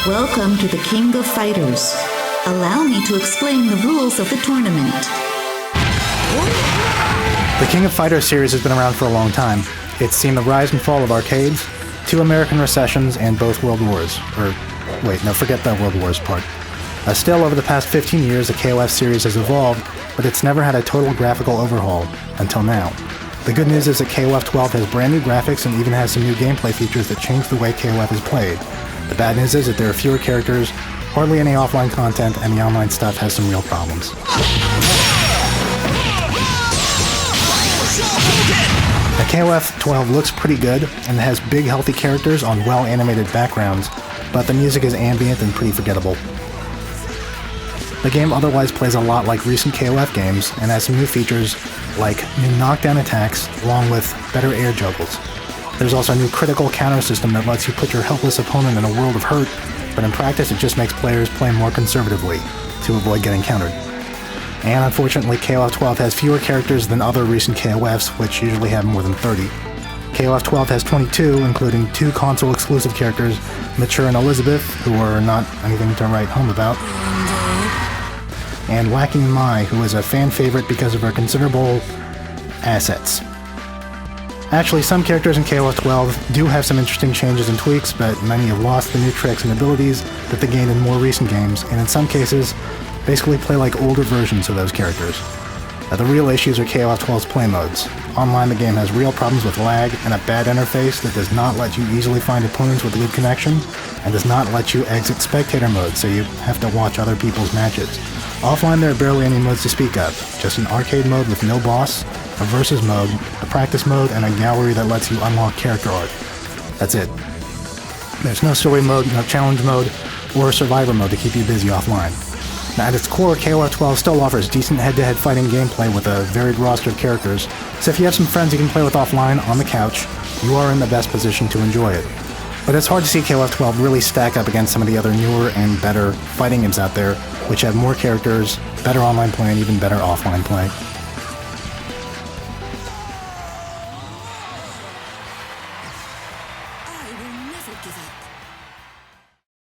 Welcome to the King of Fighters. Allow me to explain the rules of the tournament. The King of Fighters series has been around for a long time. It's seen the rise and fall of arcades, 2 American recessions, and both world wars. Forget the world wars part. Still, over the past 15 years, the KOF series has evolved, but it's never had a total graphical overhaul, until now. The good news is that KOF 12 has brand new graphics and even has some new gameplay features that change the way KOF is played. The bad news is that there are fewer characters, hardly any offline content, and the online stuff has some real problems. The KOF 12 looks pretty good and has big healthy characters on well-animated backgrounds, but the music is ambient and pretty forgettable. The game otherwise plays a lot like recent KOF games and has some new features like new knockdown attacks along with better air juggles. There's also a new critical counter system that lets you put your helpless opponent in a world of hurt, but in practice it just makes players play more conservatively to avoid getting countered. And unfortunately, KOF 12 has fewer characters than other recent KOFs, which usually have more than 30. KOF 12 has 22, including 2 console-exclusive characters, Mature and Elizabeth, who are not anything to write home about, and Whacking Mai, who is a fan favorite because of her considerable assets. Actually, some characters in KOF 12 do have some interesting changes and tweaks, but many have lost the new tricks and abilities that they gained in more recent games, and in some cases, basically play like older versions of those characters. The real issues are KOF 12's play modes. Online, the game has real problems with lag and a bad interface that does not let you easily find opponents with a good connection, and does not let you exit spectator mode, so you have to watch other people's matches. Offline, there are barely any modes to speak of, just an arcade mode with no boss, a versus mode, a practice mode, and a gallery that lets you unlock character art. That's it. There's no story mode, no challenge mode, or survivor mode to keep you busy offline. Now, at its core, KOF 12 still offers decent head-to-head fighting gameplay with a varied roster of characters, so if you have some friends you can play with offline on the couch, you are in the best position to enjoy it. But it's hard to see KOF 12 really stack up against some of the other newer and better fighting games out there, which have more characters, better online play, and even better offline play.